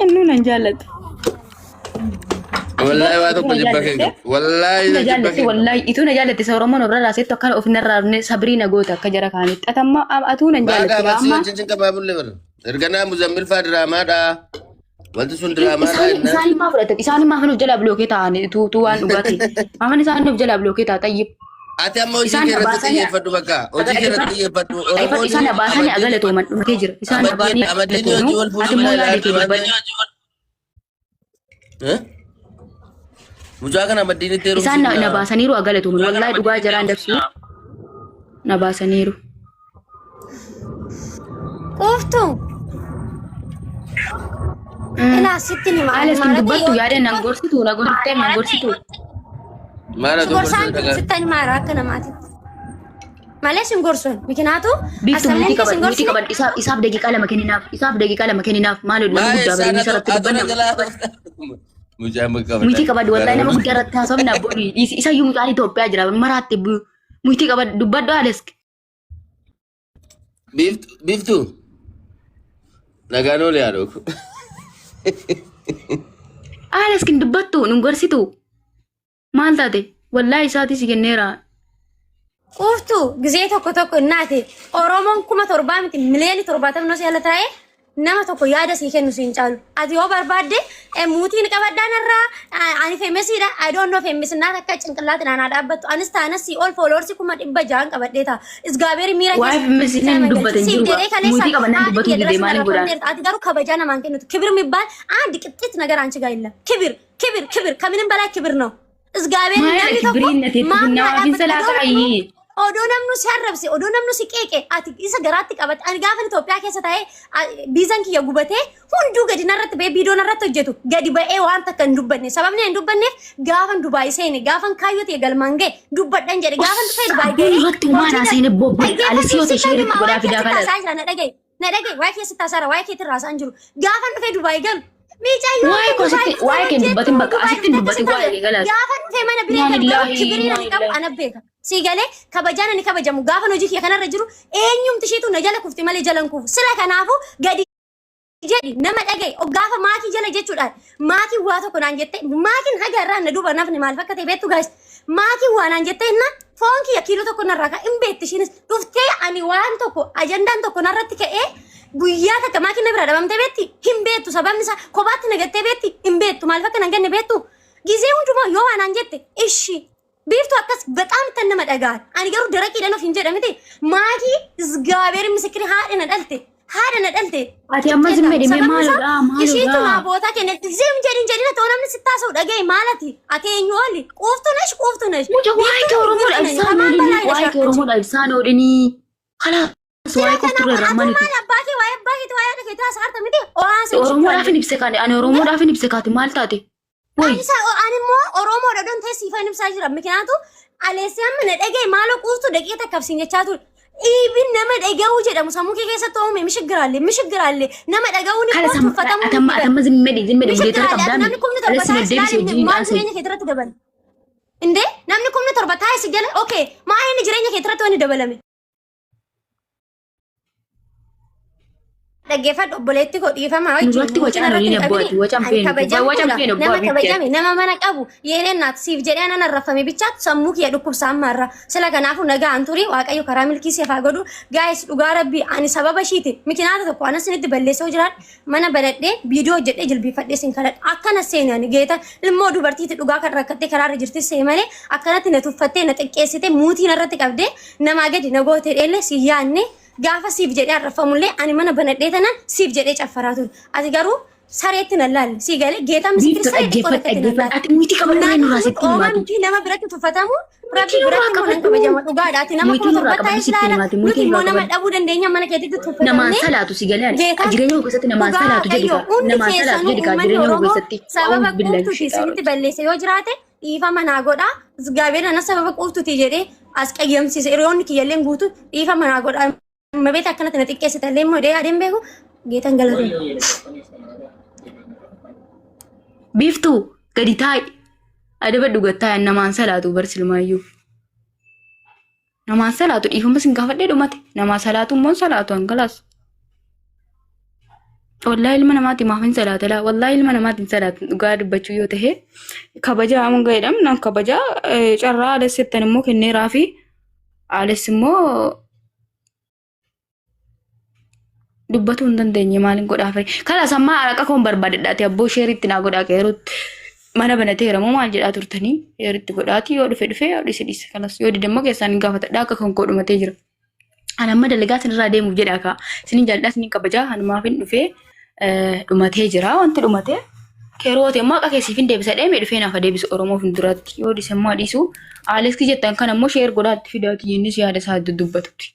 إنه نجالت والله واتو كجبك والله نجالت والله إتو نجالت سورة من ورا راسي تكان أوف نرى سابرينا جوتا كجرا كانت أتما أتو نجالت يا أما جنجن كباب الليفر إرجعنا مزمل فدراما دا wanti sun drama isaan ma fudhate isaan ma hanu jala bloke taane tu waan dhugate ma hanu isaan jala bloke ta tayyib ati amma hojii keerratti xiyyeeffadhu bakka hojii keerratti xiyyeeffadhu oromoon isaan baasanii agalatu man dhumate jira isaan baasanii amadini hojii wal fuudhu mana mujaa kana amadini teeru isaan na baasaniiru agalatu man wallahi dhugaa jaraan dabsu na baasaniiru qoftu ila sittini Ales dubbattu yaada nangorsitu Mara tu gorsan sittani mara kana mati Malaysia gorsan mikinaatu bitu muti kaban isab daqiiqa lama keninaaf maal nama guddaa bari sarratti dubbanna mujaa makaba muti kabad wallahi nama guddaa irratti haasofna bodi isa yuu mucaan Itoophiyaa jira maraatti muti kabad dubbaddu Ales biftu nagaanoo liyaadhu Ales kin dubbattu nungorsitu maal taate wallahi isaati si kenneera qoftu gisee tokko naate oromoon 700 miti miliyoona 70 no seela taa'e nama tokko yaada si kennu siin caalu ati yoo barbaadde muutiin qabadhaan irraa ani feemesiidha I don't know feemesinaa takka cinqillaati naanaa dhaabbattu anis taanas si ol fooloorsi 600 qabadhee taa isgaabeeri miira waa'ee feemesiin dubbatan jiru muutii qabannaan dubbatu dide maaliin godhaan ati garuu kabajaa namaan kennutu kibir mibbaan diqixxiit ነገር አንቺ ጋር የለም kibir ከምንም በላይ kibir ነው isgaabeeri namni tokko maamna salaatai Odo namnu siarrabse odo namnu siqeqe ati isa garaatti qabat ani gaafan Itoophiyaa keessa taa'ee biizan kiyya gubatee hunduu gadi narratti ba'ee biidoo narratti hojjetu gadi ba'ee waan takka hin dubbanne sababni hin dubbanneef gaafan Dubaay seene gaafan kaayyoo galmaan ga'e dubbadhan jedhe gaafan dhufee Dubaay ga'e irratti umaanaa seene bobbo alisiyoota ishee irratti godhaa fidaa kana na dhagaye waa'ee keessatti haasara waa'ee keetti raasaan jiru gaafan dhufee Dubaay galu miicayyoo waa'ee kee dubbatin bakka asitti dubbatin waa'ee galaas gaafan dhufee mana biree kibiriin ani qabu ana beeka Sigale kabajaan ni kabajamu gaafan hojii kiyya kanarra jiru eenyumti isheetu na jala kufti malee jalan kufu sila kanaafu gadi jedhi nama dhagaye gaafa maakii jala jechuudhaan maakii waa tokko naan jette maakiin haga irraa na duuba nafni maal fakkate beektu gaas maakii waa naan jette inna foon kiyya kiiloo tokko narraa ka hin beetti ishiinis dhuftee ani waan tokko ajandaan tokko narratti ka'ee guyyaa takka maakiin na bira dhabamtee beetti hin beettu sababni isaa kophaatti nagattee beetti hin beettu maal fakka nan ganne beettu gizee hundumaa yoo waa naan jette ishi Biftu akkas በጣም ተነመ ደጋል አኒ ገሩ ደረቂ ደኖ ፊንጀ ደምቴ ማኪ ዝጋቤር ምስክሪ ሃደነ ደልቴ አቲ አማዝ መዲ ማሉዳ እሺቱ ማ ቦታ ከነ ዝም ጀዲን ተወናም ስታሰው ደጋይ ማለቲ አቴኞሊ ቆፍቱ ነሽ ሙጆ ዋይ ከኦሮሞ ዳልሳኖ ድኒ hala suwai ቆፍቱ ረማኒ አባቴ ዋይ ተዋያ ደከታ ሳርተ ምዲ ኦሮሞ ዳፍን ይብሰካኒ አኒ ኦሮሞ ዳፍን ይብሰካቲ ማልታቴ Isa animo Oromo dadon tesi fanim sajira mikinaatu Alesiam ne dhagay maalo quuftu daqiiqa kabsin jechaatu ibin nama dhagawu jedhamu sammuu kee keessatti oomee mishigiraalle nama dhagawu ni quuftu fatamu atamma zimmedi mudeetar qabdaan alesi deebisi wajjin dhaanse jireenya kee irratti dabalame inde namni kumni torba taa'e si gala okay maa inni jireenya kee irratti wani dabalame dhaggeeffadhu obboleetti koo dhiifama nama mana qabu yeeneen naati siif jedhee anan arrafame bichaatti sammuu kiyya dhukkubsaan marra sila kanaafu nagaan turii waaqayyo karaa milkii siif haa godhu gaayis dhugaa rabbii ani sababa ishiiti mikinaata tokko anas sinitti balleessoo jiraan mana banadhee viidiyoo hojjedhee jilbiifadhee sin kadhadha akkana seeni ani geeta ilmoo dubartiiti dhugaa kan rakkattee karaarra jirti see malee akkanatti na tuffattee na xiqqeessitee muutiin irratti qabdee namaa gadi na gootee dheellee si yaanne gaafa siif jedhee arrafamullee ani mana banadhee tanan siif jedhee caffaraa ture ati garuu sareetti na laalle si galee geetaa misikiri sareetti qoratte ati muti qabannaa nu raasitti himaatu nama biratti tuffatamu rabbi biratti kan kabajama dhugaadha ati nama kuma torbataa islaala nuti immoo nama dhabuu dandeenya mana keetitti tuffatamne namaan salaatu si galee jireenya koo keessatti namaan salaatu jedhika namaan salaatu jedhika jireenya koo keessatti sababa quuftuuti isinitti balleesse yoo jiraate dhiifama naa godha gaabeen ana sababa quuftuuti jedhee as qayyamsiise hiriyoonni kiyyalleen guutu dhiifama naa godha Mabet akkanatti na xiqqeessite illee immoo dhee adeem beeku geetan galatu. Biftuu gadi taa'i adabadhu gattaa namaan salaatu barsilmaayyuu. Namaan salaatu dhiifama sin gaafadhee dhumate namaa salaatu immoo salaatu hangalaas. والله ilma namaati maaf hin salaatala wallahi ilma namaati hin salaatu dhugaa dubbachuu yoo ta'e kabajaa amun gaidam nan kabajaa carraa alessettan immoo kenneeraa fi ales immoo dubbatu hin dandeenye maalin godhaafe kala sammaa alaqa koon barbaadadhaati abboo sheeritti naa godhaa qeerutti mana banateera moo maal jedhaa turtanii sheeritti godhaati yoo dhufe yoo dhise dhise kanas yoo didammoo keessaan hin gaafatadhaa akka kan koo dhumatee jira anamma dalagaa sinirraa deemuuf jedhaa kaa sinin jaalladhaa sinin kabajaa hanumaaf hin dhufee dhumatee jira wanti dhumatee keeroote immoo akka keessiif hin deebisa dheemee dhufee naaf deebisu Oromoof hin duratti yoo dhise immoo dhiisu aaleski jettan kan ammoo sheer godhaatti fidaati innis yaada isaa dubbatutti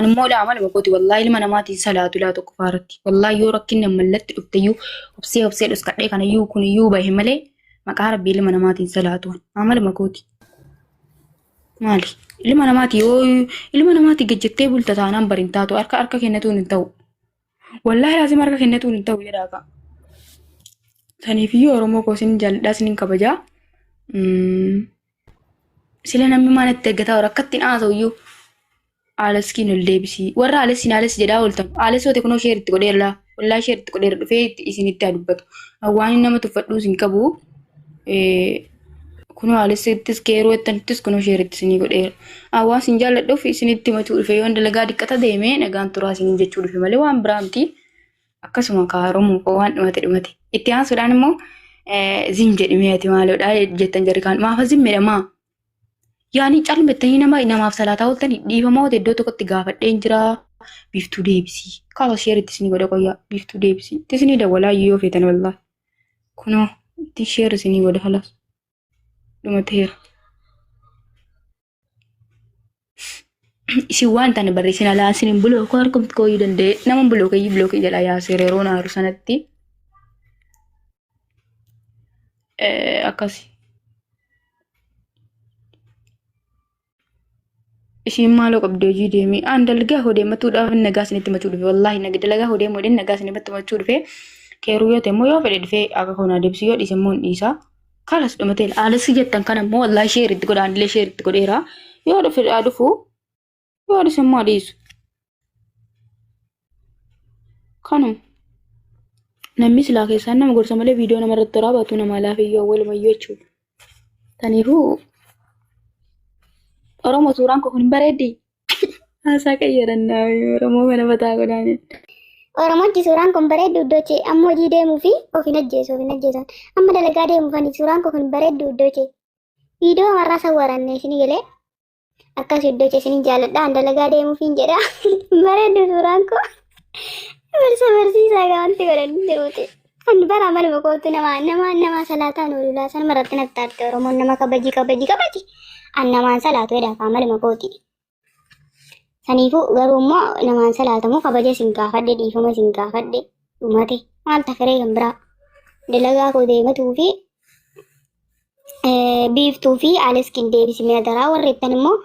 anummoo dhaamani bakooti wallahi ilma namaatiin salaatu laa tokko faaratti wallahi yoo rakkinni mallatti dhufteyyuu obsee dhuskadhee kanayyuu kuniyyuu bahe malee maqaa rabbii ilma namaatiin salaatu amala makooti maali ilma namaati yoo ilma namaati gajjettee bulta taanaan barin taatu harka kennatuun hin ta'u wallahi laazim harka kennatuun hin ta'u jedhaa saniifiyyuu Oromoo koosin jaalladhaa sinin kabajaa sila namni maanatti eeggataa rakkattiin haasa'uyyuu Aleskiin ol deebisii warra Alesiin Ales jedhaa ooltan Ales yoo ta'e kunoo sheeritti godheerlaa wallahi sheeritti godheera dhufee isinitti haa dubbatu waan nama tuffadhuus hin qabu kunoo Alesittis keeroo ettanittis kunoo sheeritti isinii godheera waan isin jaalladhuuf isinitti matuu dhufe yoo dalagaa dhiqqata deemee nagaan turaa isiniin jechuu dhufe malee waan biraa miti akkasuma kaaromuu koo waan dhumate itti aansuudhaan immoo zim jedhimee ati maaloodhaa jettan jarrikaan maafa zimmedhamaa yaani calmettanii namaaf salaataa ooltanii dhiifamaa oota iddoo tokkotti gaafadheen jira biiftuu deebisii kaasa sheeritti isinii godha qoyyaa biiftuu deebisii isinii dawwalaa yoo feetan wallaa kunoo itti sheer isinii godha halas dhumateera isin waan tana barreessin alaa isinin bulookoo harkumti kooyyuu danda'e nama bulookee jedha yaasir yeroo naaru sanatti akkasi isin maaloo qabdee hojii deemee aan dalagaa hodeemmatuudhaaf nagaa isinitti machuu dhufe wallaahi dalagaa hodeemmoodhaan nagaa isinitti machuu dhufe keeruu yoo ta'e immoo yoo fedhe dhufee akka koonaa deebisuu yoo dhiise immoo hin dhiisaa kalas dhumatee aalessi jettan kana immoo wallaahi sheeritti godhaanillee sheeritti godheera yoo dhufe dhufu yoo dhiise immoo dhiisu kanum namni silaa keessaan nama gorsa malee viidiyoo namarratti raabatu nama laafiyyoo walumayyuu jechuudha taniifuu Oromoo suuraan koo kun bareeddi. Haasaa qayyarannaa Oromoo mana mataa godhaane. Oromooti suuraan kun bareeddu iddooche amma hojii deemuu fi ofin ajjeesan. Amma dalagaa deemuufani suuraan koo kun bareeddu iddooche. Viidiyoo marraa sawwaranne isinii galee akkas iddooche isinii jaalladha an dalagaa deemuufiin jedha. Bareeddu suuraan koo. Barsiisaa gaanti godhanni jiruuti. Kan bara maluma kootu nama salaataan oolulaa sana maratti natti Oromoon nama kabaji. Annamaan salaatu edha maluma kooti. Saniifuu garuu immoo namaan salaatamu kabaja isin gaafadhe dhiifama isin gaafadhe dhumate maal tafaree kan biraa dalagaa koo deematuu fi biiftuu fi Aleskiin deebisimee daraa warreettan immoo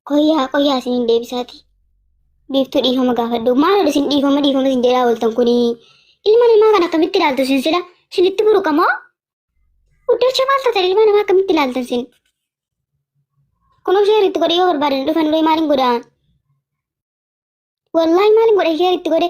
qoyyaa isiniin deebisaati. Biiftuu dhiifama gaafadhu maal isin dhiifama isin jedhaa ooltan kuni ilma namaa kan akkamitti ilaaltu sin sila sinitti buruqamoo uddacha maal taate ilma namaa akkamitti ilaaltan sin. Kunoo sheeritti godhe yoo barbaadan dhufan ulee maaliin godhaan? Wallaahi maaliin godhe sheeritti godhe?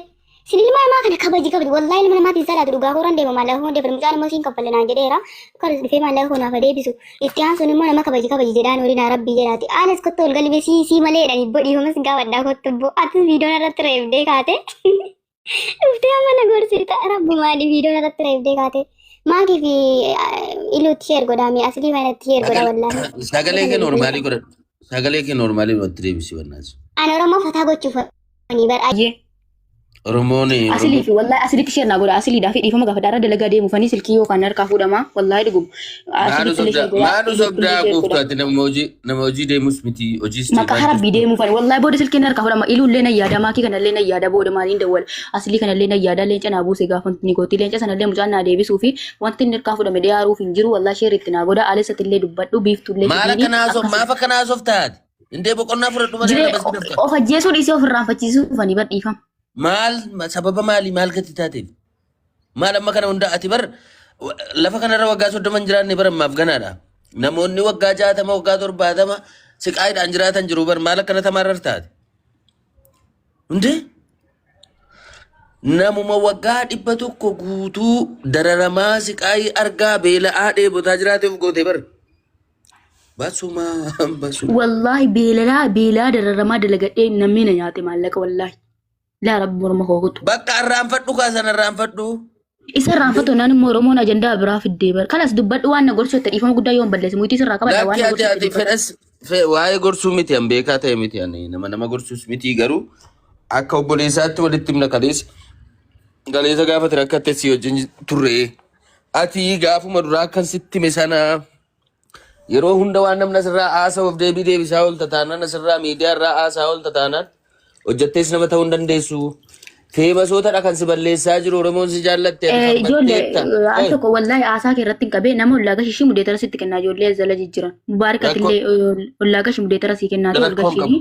Sin ilma namaa kana kabadi wallaahi ilma namaatiin salaatu dhugaa kooraan deema maallaqa koon deebiru mucaan immoo siin kaffale naan jedheera. Kanas dhufee maallaqa koonaaf deebisu. Itti aansuun immoo nama kabaji jedhaan horiin rabbii jedhaati. Aanes kottu ol galbee sii maleedhaan ibboo dhiifamas gaafadhaa kottu ibboo atis viidiyoon irratti reebdee kaate. Dhuftee amma na gorsita rabbi maali viidiyoon irratti reebdee kaate. Maakii fi iluutti sheer godhaame asii fayyadatti sheer godha wallaahi. Sagalee kee noormaalii godhadhu. Sagalee kee noormaalii walitti deebisii wannaas. Ani Oromoo fataa gochuuf ani bar'aa. Oromoon asli fi wallahi asli t-shirt na goda asli da fi difa maga fadara dalaga de mu fani silki yo kanar ka fuda ma wallahi dugum asli manu sobda gufta namoji de musmiti oji sti maka harabi de mu fani wallahi bod silki nar ka fuda ma ilu lena yada ma ki kana lena yada bod ma inda wal asli kana lena yada lenca na bu se ga fon ni goti lenca sana le mu janna de bi sufi wanti nar ka fuda me de yaru fin jiru wallahi sherit na goda alisa tille dubbaddu biftu le mala kana so ma fa kana softaat inde bokonna fura duma de bas dafta o fajjesu di so furran fajisu fani bad ifam maal sababa maali maal gati taateef maal amma kana hunda ati bar lafa kanarra waggaa 30 jiraanne bar ammaaf ganaadha namoonni waggaa 60 waggaa 70 siqaayidhaan jiraatan jiru bar maal akkana tamarrar taate hunde namuma waggaa 100 guutuu dararamaa siqaayii argaa beela'aa dheebotaa jiraateef goote bar. Basuma basuma. Wallahi beelaa dararamaa dalagadhee namni na nyaate maallaqa wallahi. Laa rabbi morma kookutu. Bakka arraanfadhu kaasan arraanfadhu. Isa raanfatu naan immoo Oromoon ajandaa biraa fiddee bar. Kanas dubbadhu waan na gorsuu itti dhiifama guddaa yoo hin balleessi. Muitii sirraa qabadha waan na Lakki gorsuu ati itti fedhas waa'ee gorsuu miti an beekaa ta'e miti ani nama gorsuus miti garuu akka obboleessaatti walitti himna kaleessa. Galeessa gaafate rakkatte si wajjin turre. Ati gaafuma duraa akkan sitti hime sana yeroo hunda waan namni asirraa haasa'uuf deebii deebisaa oolta taanaan asirraa miidiyaa irraa haasaa oolta taanaan hojjettees nama ta'uu hin dandeessu. Feemasootadha kan si balleessaa jiru Oromoon si jaallatte. Ijoollee al tokko wallahi haasaa kee irratti hin qabee nama ollaa gashii shii mudeetara sitti kennaa ijoollee jala jijjiiran. Mubaarakatillee ollaa gashii mudeetara sii kennaa ta'e ol gashii.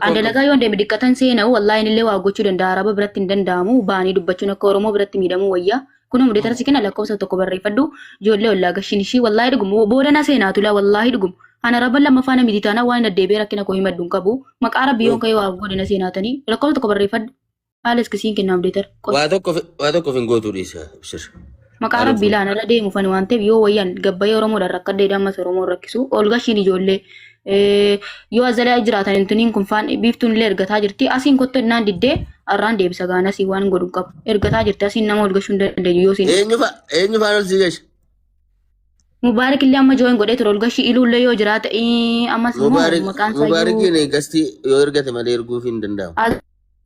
Adalagaa yoo deemi diqqatan seena'u wallahi inillee waa gochuu danda'a araba biratti hin danda'amu baanii dubbachuun akka Oromoo biratti miidhamuu wayyaa. Kun mudeetara sii kenna lakkoofsa tokko barreeffadhu ijoollee ollaa gashiin ishii wallahi dhugumu boodana seenaatu laa wallahi dhugumu. Ana rabban lammaffaa namiti taana waan addeebee rakkina koo himadhu hin qabu. Maqaa rabbiyoon ka'ee waa godina seenaatanii lakkoofsa tokko barreeffadhu. Halas kisiin kennaaf deetar. Waa tokko fin gootuu dhiisa ibsir. Maqaa rabbii laan irra deemu fani waan ta'eef yoo wayyaan gabbayee Oromoodhaan rakkadee dammas Oromoon rakkisu ol gashiin ijoollee yoo azalaa jiraatan intuniin kun faan biiftuun illee ergataa jirti asiin kottu innaan diddee arraan deebisa gaanasii waan godhu qabu ergataa jirti asiin nama ol gashuu hin dandeenyu yoo siin. Eenyu faan ol si gashi? Mubaarak illee amma jooyin godhee ture ol gashii iluullee yoo jiraata ammas immoo maqaan isaa Mubaarakiin gastii yoo ergate malee erguuf hin danda'amu.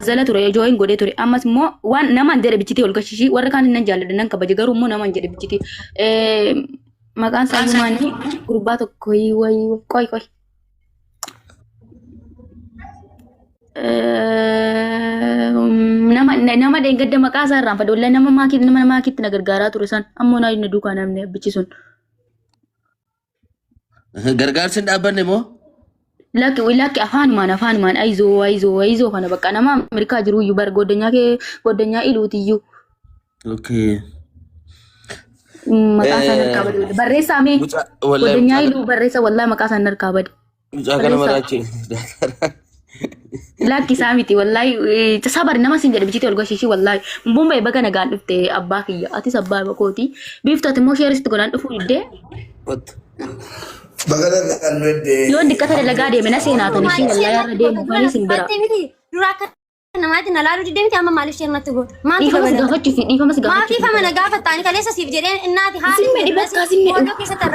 Zala ture jooyin godhee ture ammas immoo waan namaan jedhe bichitee ol gashishii warra kaan hin jaalladhan nan kabaje garuu immoo namaan jedhe bichitee maqaan isaa yumaanii gurbaa tokko qoy nama dheengadda maqaa isaa irraan fadha wallahi nama maakiitti na gargaaraa ture san ammoo naa inni duukaa namni bichisuun. Gargaarsi hin dhaabbanne moo? Laki afaanumaan ayizoo kana bakka nama Ameerikaa jiru iyyuu bara goddanyaa iluuti iyyuu. Okay. Maqaa isaa harkaa bade barreessaa mee goddanyaa iluu barreessa wallahi maqaa isaa harkaa bade. Mucaa kana maraachi. Lakki isaa miti wallahi sabari nama siin jedhe bichitee ol gashishii wallahi bumbee baga nagaan dhufte abbaa kiyya atis abbaa bakooti biiftooti immoo sheeristi godhaan dhufuu diddee. Yoo dikkata dalagaa deeme na seenaatan ishii wallahi irra deemu fanis hin bira. Dura akka namaatti na laaluu diddee miti amma maaliif sheernatti goota? Dhiifamas gaafachuu fi dhiifamas gaafachuu. Maatii fama na gaafattaani kaleessa siif jedheen innaati haali. Simme dhibakkaa simme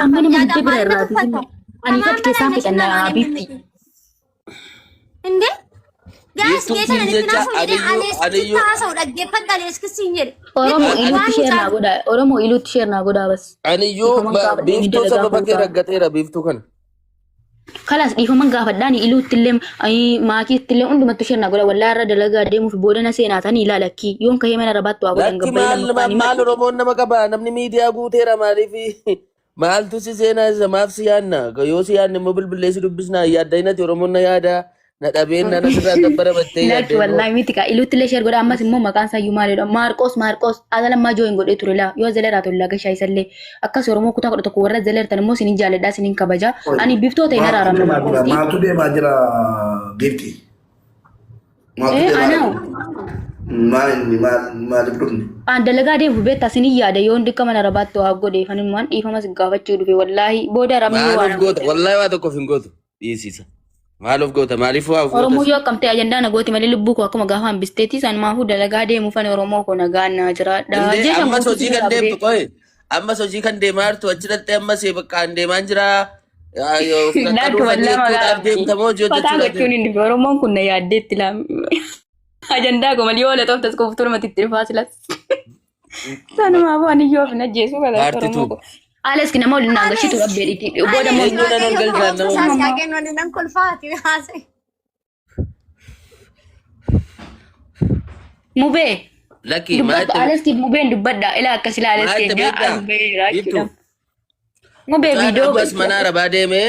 amma nama diddee bira irraati simme. Ani fati keessaa fixannaa biifti. Inde? Gaas keessa na nitti naasuu jedhee alees taasa'u dhaggeeffadha alees kisiin jedhe. Oromoo iluutti sheernaa godhaa bas. Aniyyuu biiftuu sababa kee raggateera biiftuu kana. Kalas dhiifaman gaafadhaan iluutti illee maakiitti illee hundumattu sheernaa godha wallaa irra dalagaa deemuuf boodana seenaatanii ilaalakkii yoon kahee mana rabaattu waa godhan gabbayee maal Oromoon nama qaba namni miidiyaa guuteera maaliif maaltu si seenaa isa maaf si yaadna yoo si yaadne immoo bilbileessi dubbisnaa yaadda inati Oromoon na yaada. Na dhabeen na nasirraa dabbara battee yaadde. Wallahi miti ka iluutti illee sheer godha ammas immoo maqaan isaa iyyuu maalidha Maarqos azalammaa jooyin godhee ture laa yoo zaleeraa tole laa gashaa isallee akkas Oromoo kutaa 11 warra zaleertan immoo sinin jaalladhaa sinin kabaja ani biiftoota hin araaramne. Maatu deemaa jira biifti. Anaaw. Maaliif dhufne? Dalagaa deemuuf beektaa sinin yaada yoo hundi akka mana rabaatti waa godhe fanimmaan dhiifamas gaafachuu dhufe wallahi booda ramee waan goota wallahi waa tokkoof hin gootu dhiisisa. Maaliif goota maaliif waa goota? Oromoo yoo akkamtee ajandaa na gooti malee lubbuu koo akkuma gaafa hambisteetti san maafuu dalagaa deemu fane Oromoo koo nagaan na jiraadha. Ammas hojii kan deemtu qoye ammas hojii kan deemaa jirtu achi dhattee ammas bakka an deemaa jira. Oromoon kun na yaaddeetti laam. Ajandaa koo malee yoo latooftas tas koo fuuldura matiitti dhufaa silas. Sanumaafuu ani yoo fi najjeesuu kala Oromoo koo. Ales kina mau nanga situ abbe di boda mau nan galjan Saya agen non nan kolfaati haase. Mube. Laki mate. Ales ki mube dubadda ila kasila ales ke ga abbe rakida. Mube video bas manara bademe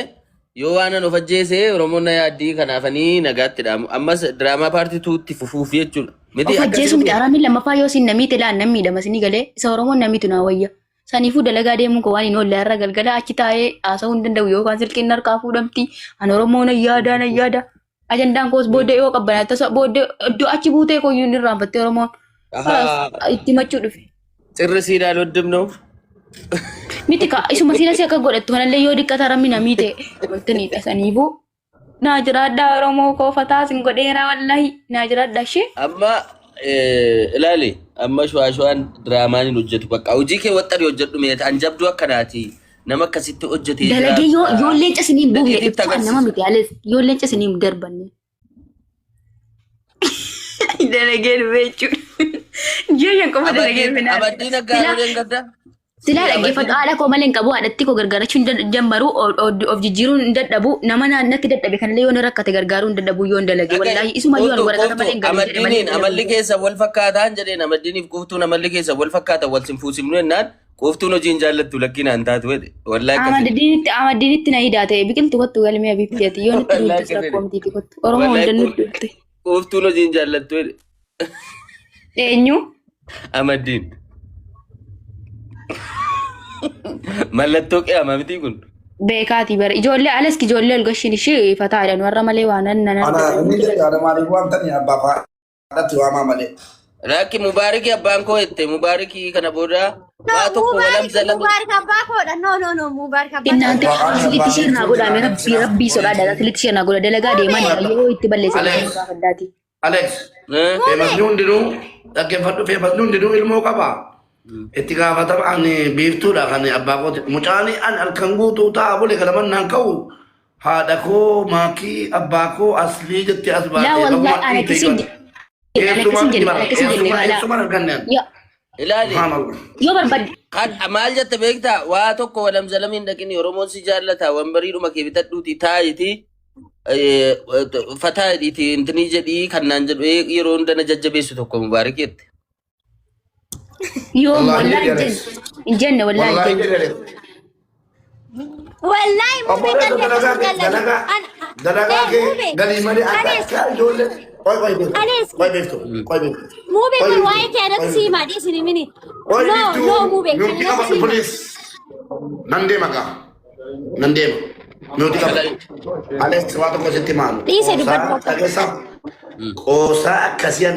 yo wana no fajjese Oromonna yaaddi kanafani nagaatti dhamu ammas drama party 2 tti fufuuf jechuudha. Miti fajjesu miti arami lammaffaa yoo sin namite la nammi dama sini galee isa Oromoon namitu na wayya. Saniifuu dalagaa deemuun koo waan hin oolle irra galgala achi taa'ee haasa'uu hin danda'u yookaan silkiin harkaa fuudhamti. Ani Oromoo na yaada. Ajandaan koos booddee yoo qabbanaa tasa booddee iddoo achi buutee koo iyyuu hin irraanfattee Oromoon. itti machuu dhufe. Cirri siidaan waddum noo. Miti ka isuma siina si akka godhattu kanallee yoo diqqata rammi namii ta'e wanti ni dhasaniifuu. Naa jiraadhaa Oromoo koo fataa sin godheeraa wallahi naa jiraadhaa ishee. Amma ilaali amma shwaashwaan diraamaan hin hojjetu bakka hojii kee waxxari hojjedhu mee ta'an jabduu akkanaati nama akkasitti hojjetee jira. Dalagee yoo leenca siniin buufne ibsaan nama miti ales yoo leenca siniin darbanne. Dalagee dhufee jechuudha. Jeeyyan qofa dalagee finaa. Abaddiin aggaaruudhaan gadda. Silaa dhaggeeffadhu haadha koo malee hin qabu haadhatti koo gargaarachuu hin jammaru of jijjiiruu hin dadhabu nama naannatti dadhabe kanallee yoo rakkate gargaaruu hin dadhabu yoo hin dalage wallaahi isuma yoo waraqata malee hin galu. Amaddiiniin amalli keessa wal fakkaataan jedheen amaddiiniif quuftuun amalli keessa wal fakkaatan wal sinfuusimnu jennaan quuftuun hojiin jaallattu lakkina hin taatu jedhe wallaahi akkasii. Amaddiinitti na hidaa ta'e biqiltu kottu galmee abiibtiiti yoo nutti duulte rakkoo mitiiti kottu Oromoo hunda nutti duulte. Quuftuun hojiin jaallattu jedhe. Eenyu? Amaddiin. Mallattoo qe'amaa miti kun. Beekaati bara ijoollee aleski ijoollee olgashiin ishee fataadhaan warra malee waan nan. Ana inni jedhe ada maaliif waamtanii abbaa faadhatti waamaa malee. Rakki Mubaariki abbaan koo jette Mubaariki kana booda waa tokko walam zalam. Mubarak abbaa koodha. No Mubarak abbaa. Innaan ta'e asilitti ishee naa godhame rabbii sodaadha asilitti ishee naa godha dalagaa deeman yoo itti balleessan gaafaddaati. Alex. Feemasni hundinuu dhaggeeffadhu feemasni hundinuu ilmoo qabaa. Itti gaafatama ani biiftuudha kan abbaa kooti mucaani an halkan guutuu ta'a bule galaman naan ka'u haadha koo maakii abbaa koo aslii jettee as baatee yaa wallahi ana kisin ilaali yoo barbaadde kan maal jette beektaa waa tokko walam zalamiin dhaqini Oromoon si jaallata wanbariidhuma kee bitadhuuti taa'iti fataadhiiti intini jedhii kan naan jedhu yeroo hunda na jajjabeessu tokko Mubaarik jette. Yo wallahi jenne wallahi jenne. Wallahi mube dalagaa kee galii malee akka ijoollee. Mube kun waa'ee kee irratti sii maadhii isin himini. No mube kan irratti sii nan deema gaa nan deema. Nuti qaba. Alex waa tokko sitti maalu. Dhiise dubbadhu. Qoosaa akkasiin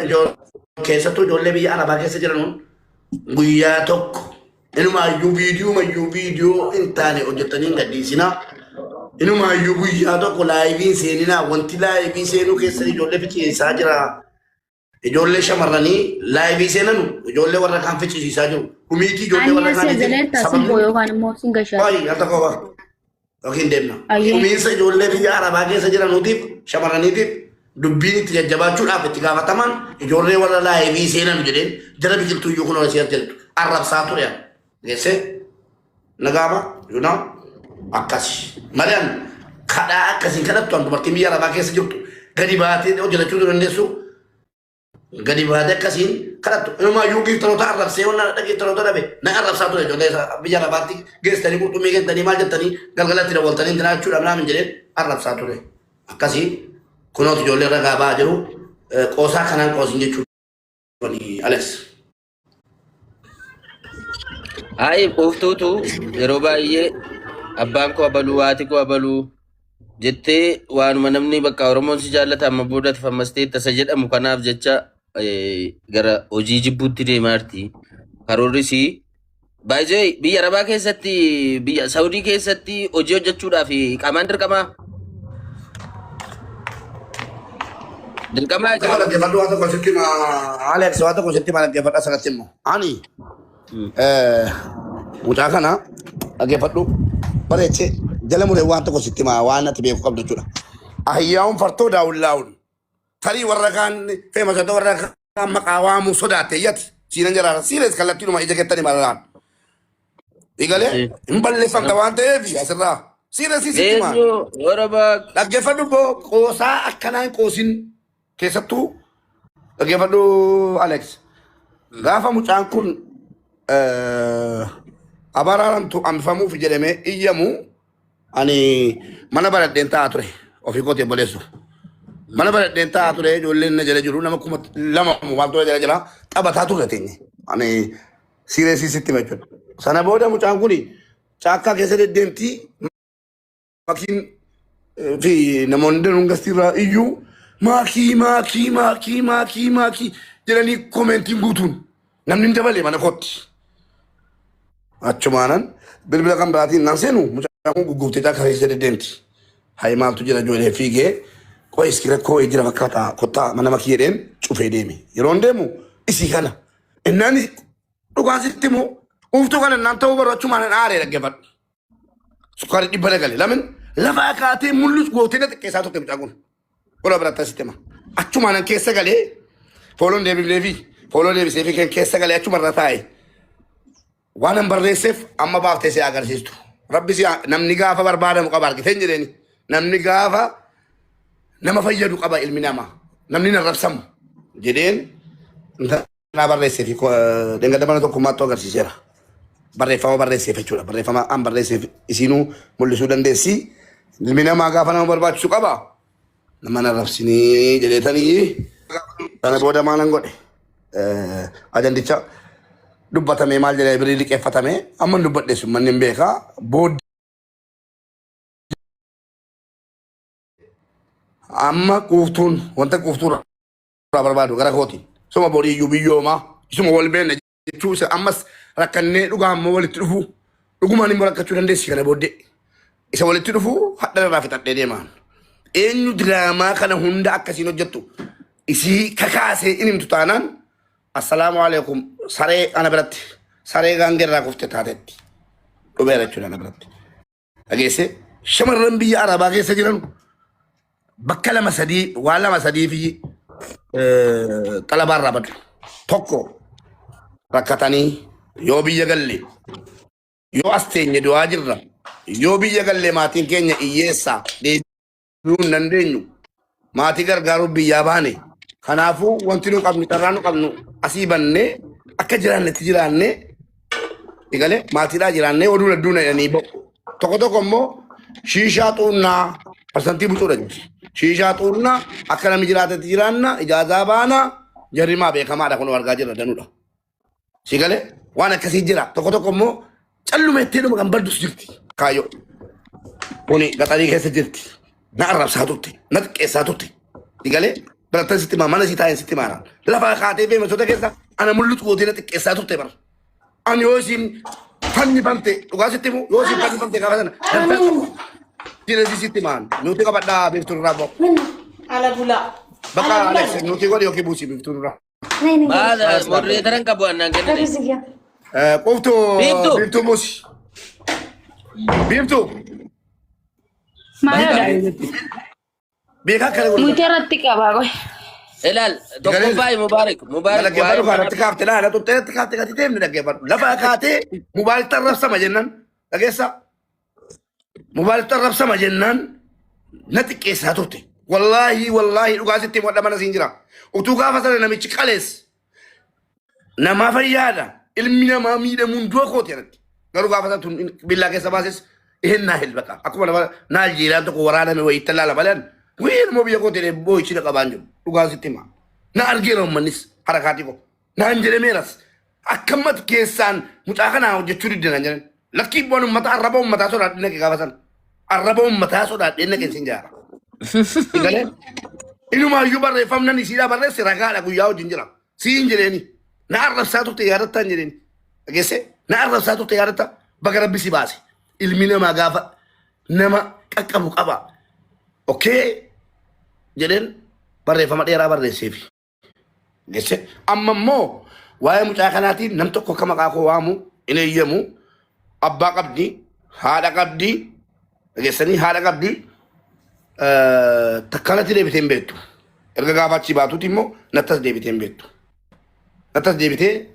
keessattuu ijoollee biyya Arabaa keessa jiran guyyaa tokko inumaayyuu viidiyoo hin taane hojjetanii gadhiisinaa inumaayyuu guyyaa tokko laayiviin seeninaa wanti laayivii seenuu keessa ijoollee fichiisaa jira ijoollee shamarranii laayivii seenanu ijoollee warra kaan fichiisisaa jiru kumiitii ijoollee warra kaanii yookiin deemna kumiinsa ijoollee biyya Arabaa keessa jiranuutiif shamarraniitiif dubbiin itti jajjabaachuudhaaf itti gaafataman ijoollee warra laayivii seenan jedheen jara biqiltuu iyyuu kun hola si'atti jedhu arrabsaa ture geesse nagaama yuna akkasi mari'an kadhaa akkasiin kadhattu an dubartiin biyya Arabaa keessa jirtu gadi baatee hojjetachuu dandeessu gadi baatee akkasiin kadhattu inumaa iyyuu giftaloota arrabsee wanna giftaloota dhabe na arrabsaa ture ijoollee biyya Arabaatti geessanii qurxummii geessanii maal jettanii galgalatti dawwaltanii dinaachuudhaaf naamin jedheen arrabsaa ture akkasii kunooti ijoollee ragaa ba'aa jiru qoosaa kanaan qoosin jechuudha Alex. Ayi quuftuutu yeroo baay'ee abbaan koo abaluu haati koo abaluu jettee waanuma namni bakka Oromoon si jaallata amma booda fammastee tasa jedhamu kanaaf jecha gara hojii jibbuutti deemaa jirti. Karoorris baay'ee biyya Arabaa keessatti biyya Saawudii keessatti hojii hojjechuudhaaf qaamaan dirqamaa. Dirqamaa Kalau dia bantu atau konsepsi Alex atau konsepsi mana dia pada sangat timmu. Ani mutakan na lagi bantu pada cek jalan mulai wan atau konsepsi mana wan nanti biar kau berjula. Ahyam farto daun. Tadi warrakan famous atau warrakan makawamu sudah teyat sinan jalan siles kalau tu rumah ijazah tadi malam. Igale imballe fakta wan teh biasa lah. Siles sisi mana? Warabak Lagi bantu bo kosa akanan kosin keessattuu dhaggeeffadhu Alex gaafa mucaan kun abaraaramtu amfamuuf jedhamee iyyamu ani mana baradheen taa'aa ture ofii kootee boleessu mana baradheen taa'aa ture ijoolleen na jala jiru nama kuma lama maal ture jala jala taphataa ture teenye ani sireesiisitti jechuudha sana booda mucaan kun caakkaa keessa deddeemtii makiin fi namoonni danuun gastiirraa iyyuu Maki jedhanii koomentiin guutuun namni dabalee mana kootti. Achumaanan bilbila kan biraatiin naan seenu mucaan kun gugguuftee caa kareessa deddeemti. Hayi maaltu jira ijoollee fiigee qo'ee iskira koo jira fakkaata kottaa mana makii jedheen cufee deeme. Yeroon deemu isii kana. Innaan dhugaan sitti immoo uuftuu kana naan ta'uu baruu achumaanan aaree dhaggeeffadhu. Sukkaari dhibba dagale lamin lafa akaatee mul'us gootee na xiqqeessaa tokko mucaan kun. Ola biratta sitti hima. Achumaanan keessa galee fooloon deebisee fi keessa galee achumarra taa'e. Waan an barreesseef amma baaftee si agarsiistu. Rabbi si namni gaafa barbaadamu qaba argiteen jedheeni. Namni gaafa nama fayyadu qaba ilmi namaa. Namni na rabsamu jedheen naa barreessee fi dengada mana tokkummaattuu agarsiiseera. Barreeffama barreesseef jechuudha. Barreeffama an barreesseef isiinuu mul'isuu dandeessi. Ilmi namaa gaafa nama barbaachisu qaba. Nama na rabsinii jedheetanii kana booda maalan godhe. Ajandicha dubbatamee maal jedhee birii liqeeffatamee amma dubbadheessu manni hin beekaa booddee amma quuftuun wanta quuftuun barbaadu gara kootiin suma borii iyyuu biyyoomaa isuma wal beekna jechuu isa ammas rakkannee dhugaa amma walitti dhufu dhugumaan immoo rakkachuu dandeessi kana booddee isa walitti dhufu hadha irraa fixadhee deemaan eenyu diraamaa kana hunda akkasiin hojjettu isii kakaasee inimtu taanaan Assalamu alaikum. Sare ana beratti. Sare gaangerraa kufte taatetti. Dhubeera jechuudha ana biratti. Dhageesse shamarran biyya Arabaa keessa jiran bakka lama sadii waan lama sadii fi xalabaarraa badu. Tokko rakkatanii yoo biyya galle yoo as teenye du'aa jirra yoo biyya galle maatiin keenya hiyyeessaa deebi'uu hin dandeenyu maatii gargaaruuf biyyaa baane. Kanaafuu wanti nu qabnu carraa nu qabnu asii bannee akka jiraannetti jiraannee egalee maatiidhaa jiraannee oduu hedduu jedhanii ba'u. Tokko tokko immoo shiishaa xuunnaa parsantii butuudha jechuudha. Shiishaa xuunnaa akka namni jiraatetti jiraanna ijaazaa baana jarrimaa beekamaadha kun argaa jirra danuudha. Sigalee waan akkasii jira. Tokko tokko immoo callumeettee dhuma kan baddus jirti kaayyoo. Kuni gaxarii keessa jirti. Na arrabsaa turte na xiqqeessaa turte. Sigalee Berarti sitti mana si taa'in sitti maaraan. Lafa kaatee fi meesota keessa ana mul'atu gootina xiqqeessaa turte bara. Ani yoo isin fanni bante dhugaa sitti immoo yoo isin fanni bante gaafa sana. Dinasi sitti maan nuti qabadhaa beektu irraa ba'u. Ala bulaa. Bakka Alex nuti godhe yookiin buusii beektu irraa. Maal modereetaran qabu annaan kennine. Qoftu beektu buusi. Beektu. Maalidha? Beekaa kana godhu. Muitee irratti qabaa qoy. Ilaal tokkoffaa Mubaarak. Dhaggeeffadhu kanatti kaaftee laala tutteetti kaaftee gati deemni dhaggeeffadhu. Lafa kaatee Mubaarakti arrabsama jennaan dhageessa. Mubaarakti arrabsama jennaan na xiqqeessaa turte. Wallaahi dhugaa sitti wadha mana siin jira. Utuu gaafa sana namichi qalees namaa fayyaadha. Ilmi namaa miidhamuun du'a kooti irratti. Garuu gaafa sana tun billaa keessa baases ihin naa helbata. Akkuma nama naal jiilaan tokko waraaname wayii tallaala balan. Wih mau biar kau tidak boy cina kabanjo, tugas itu mah. Na argiro manis harakati ko. Na anjere meras. Akamat kesan mutakan aku jecuri dengan jalan. Laki buanu mata arabau mata sorat ini ke kawasan. Arabau mata sorat ini ke sinjara. Tinggalnya. Ini mah yubar refam nani sila barre seraga aku yau jinjera. Sinjere ini. Na arab satu tiada tanjere ini. Agese. Na arab satu tiada ta. Bagara bisi basi. Ilmina magafa. Nama kakamu kaba. Okay. Jedhen barreeffama dheeraa barreesseef. Gesse amma immoo waa'ee mucaa kanaatiin nam tokko akka maqaa koo waamu hin eeyyamu abbaa qabdi haadha qabdi dhageessanii haadha qabdi takkanatti deebitee hin beektu. Erga gaafa achi baatuuti immoo nattas deebitee hin beektu. Nattas deebitee